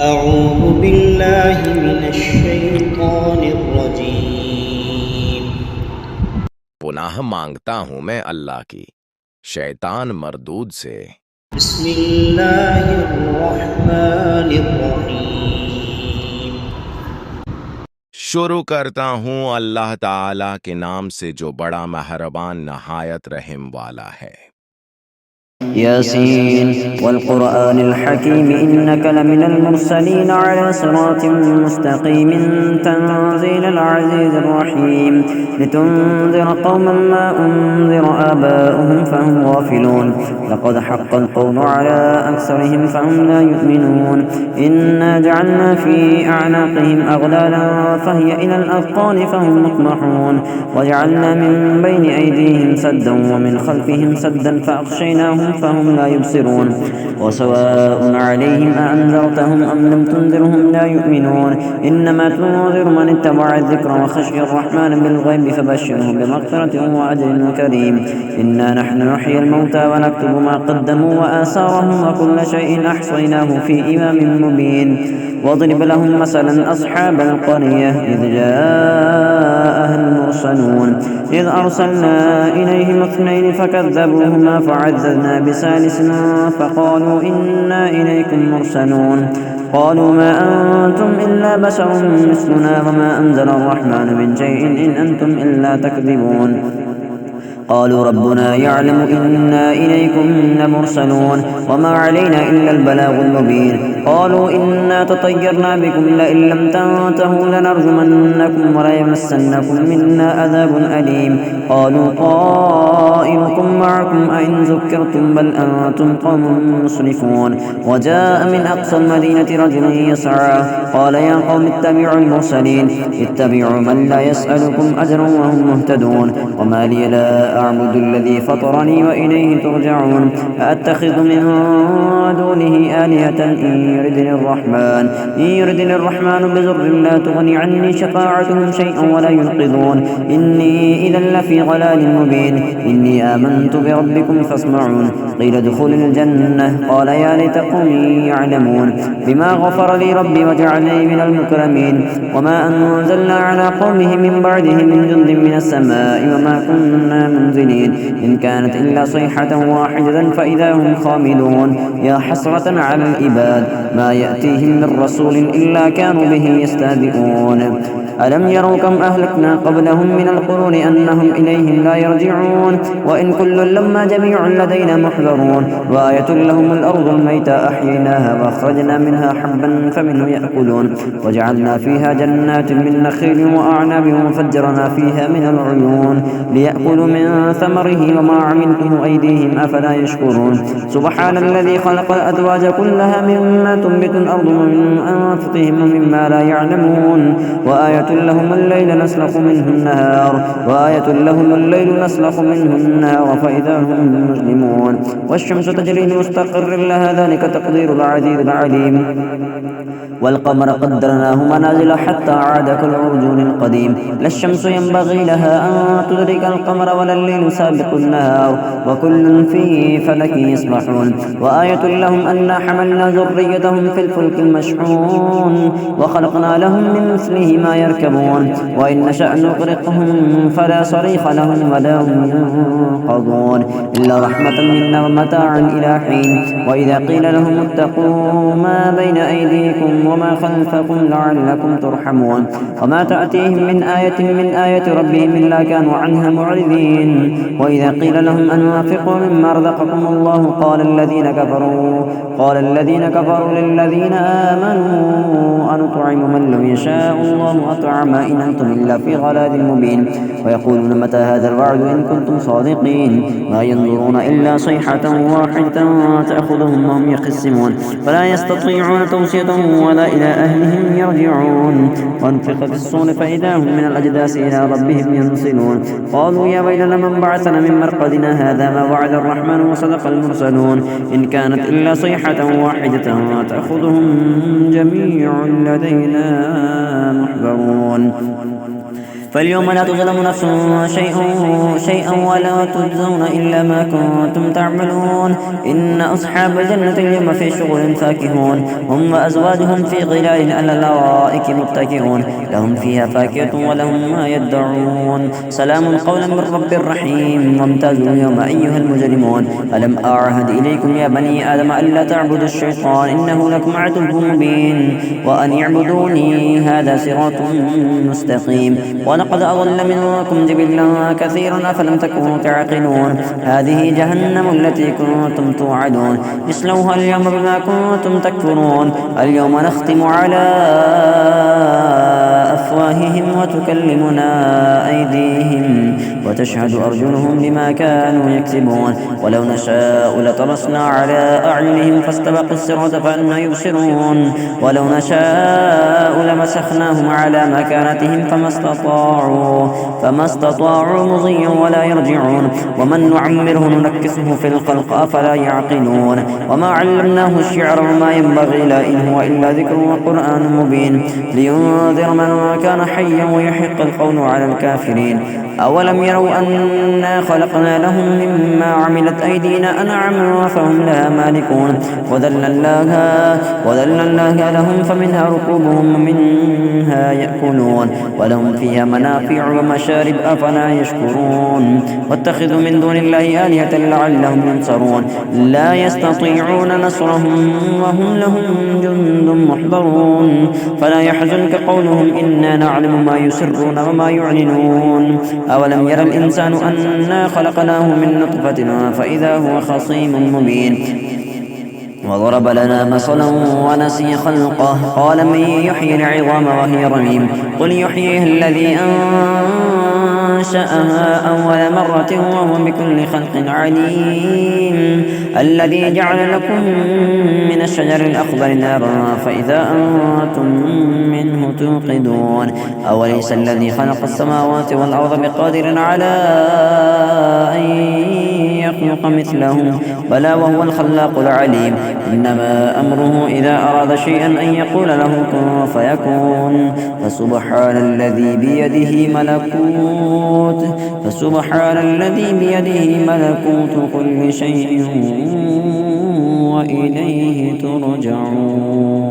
أعوذ بالله من الشيطان الرجيم पुनः मांगता हूं मैं अल्लाह की शैतान मरदूद से। بسم الله الرحمن الرحيم शुरू करता हूं अल्लाह ताला के नाम से जो बड़ा मेहरबान नहायत रहम वाला है। ياسين والقرآن الحكيم إنك لمن المرسلين على صراط مستقيم تنزيل العزيز الرحيم لتنذر قوما ما أنذر آباؤهم فهم غافلون لقد حق القول على أكثرهم فهم لا يؤمنون إنا جعلنا في أعناقهم أغلالا فهي إلى الأذقان فهم مقمحون وجعلنا من بين أيديهم سدا ومن خلفهم سدا فأغشيناهم فهم لا يبصرون وسواء عليهم أأنذرتهم أم لم تنذرهم لا يؤمنون إنما تنذر من اتبع الذكر وخشي الرحمن بالغيب فبشره بمغفرة وأجر كريم إنا نحن نحيي الموتى ونكتب ما قدموا وآثارهم وكل شيء أحصيناه في إمام مبين واضرب لهم مثلا أصحاب القرية إذ جاءها المرسلون إذ أرسلنا إليهم اثنين فكذبوهما فعززنا بثالث فقالوا إنا إليكم مرسلون قالوا ما أنتم إلا بشر مثلنا وما أنزل الرحمن من شيء إن أنتم إلا تكذبون قالوا ربنا يعلم إنا إليكم لمرسلون وما علينا إلا البلاغ المبين قالوا إنا تطيرنا بكم لئن لم تنتهوا لنرجمنكم وليمسنكم منا عذاب أليم قالوا طائركم معكم أئن ذكرتم بل أنتم قوم مسرفون وجاء من أقصى المدينة رجل يسعى قال يا قوم اتبعوا المرسلين اتبعوا من لا يسألكم أجرا وهم مهتدون وما لي لا أعبد الذي فطرني وإليه ترجعون أأتخذ من دونه آلهة إن يردني الرحمن بضر لا تغني عني شفاعتهم شيئا ولا ينقذون إني إذا لفي ضلال مبين إني آمنت بربكم فاسمعون قيل ادخل الجنة قال يا ليت قومي يعلمون بما غفر لي ربي وجعلني من المكرمين وما أنزلنا على قومه من بعده من جند من السماء وما كنا منزلين إن كانت إلا صيحة واحدة فإذا هم خامدون يا حسرة على العباد ما يأتيهم من رسول إلا كانوا به يستهزئون ألم يروا كم أهلكنا قبلهم من القرون أنهم إليهم لا يرجعون وإن كل لما جميع لدينا محضرون وآية لهم الأرض الميتة أحييناها وأخرجنا منها حبا فمنه يأكلون وجعلنا فيها جنات من نخيل وأعناب وفجرنا فيها من العيون ليأكلوا من ثمره وما عملته أيديهم أفلا يشكرون سبحان الذي خلق الأزواج كلها مما تنبت الأرض ومن أنفسهم ومما لا يعلمون وآية لهم الليل نسلخ منه النهار فإذا هم مظلمون والشمس تجري لمستقر لها ذلك تقدير العزيز العليم والقمر قدرناه منازل حتى عاد كالعرجون القديم لا الشمس ينبغي لها أن تدرك القمر ولا الليل سابق النهار وكل في فلك يسبحون وآية لهم أنا حملنا ذريتهم في الفلك المشحون وخلقنا لهم من مثله ما يركبون وإن نشأ نغرقهم فلا صريخ لهم ولا هم ينقضون إلا رحمة منا ومتاعا إلى حين وإذا قيل لهم اتقوا ما بين أيديكم وما خلفكم لعلكم ترحمون وما تأتيهم من آية ربهم إلا كانوا عنها معرضين وإذا قيل لهم أنفقوا مما رزقكم الله قال الذين كفروا للذين آمنوا أنطعم من لو يشاء الله أطعمه إن أنتم إلا في ضلال مبين ويقولون متى هذا الوعد إن كنتم صادقين ما ينظرون إلا صيحة واحدة تأخذهم وهم يخصمون فلا يستطيعون توصية ولا إلى أهلهم يرجعون وانفق في الصور فإذا هم من الأجداث إلى ربهم ينصلون قالوا يا ويلنا من بعثنا من مرقدنا هذا ما وعد الرحمن وصدق المرسلون إن كانت إلا صيحة واحدة تأخذهم جميع لدينا محضرون فاليوم لا تظلم نفس شيئا ولا تجزون إلا ما كنتم تعملون. إن أصحاب الجنة اليوم في شغل فاكهون، هم وأزواجهم في ظلال على الأرائك متكئون، لهم فيها فاكهة ولهم ما يدعون. سلام قولا من رب رحيم. وامتازوا اليوم أيها المجرمون. ألم أعهد إليكم يا بني آدم ألا تعبدوا الشيطان إنه لكم عدو مبين وأن اعبدوني هذا صراط مستقيم. ولقد أضل منكم جبلا كثيرا أفلم تكونوا تعقلون. هذه جهنم التي كنتم توعدون اصلوها اليوم بما كنتم تكفرون. اليوم نختم على أفواههم وتكلمنا أيديهم وتشهد أرجلهم بما كانوا يكسبون. ولو نشاء لطمسنا على أعينهم فاستبقوا الصراط فأنى يبصرون. ولو نشاء لمسخناهم على مكانتهم فما استطاعوا مضيا ولا يرجعون. ومن نعمره ننكسه في الخلق أفلا يعقلون. وما علمناه الشعر وما ينبغي له إن هو إلا ذكر وقرآن مبين لينذر من كان حيا ويحق القول على الكافرين. أولم يروا أنا خلقنا لهم مما عملت أيدينا أنعاما فهم لها مالكون. وذللناها لهم فمنها ركوبهم ومنها يأكلون ولهم فيها منافع ومشارب أفلا يشكرون. واتخذوا من دون الله آلهة لعلهم ينصرون. لا يستطيعون نصرهم وهم لهم جند محضرون. فلا يحزنك قولهم إنا نعلم ما يسرون وما يعلنون. أولم ير الإنسان أنا خلقناه من نطفة فإذا هو خصيم مبين. وضرب لنا مثلا ونسي خلقه قال من يحيي العظام وهي رميم قل يحييها الذي أنشأها أول مرة وهو بكل خلق عليم. الذي جعل لكم من الشجر الأخضر نارا فإذا أنتم منه توقدون. أوليس الذي خلق السماوات والأرض بقادر على أن يخلق مثلهم بلى وهو الخلاق العليم. إنما أمره إذا أراد شيئا أن يقول له كن فيكون. فسبحان الذي بيده ملكوت كل شيء وإليه ترجعون.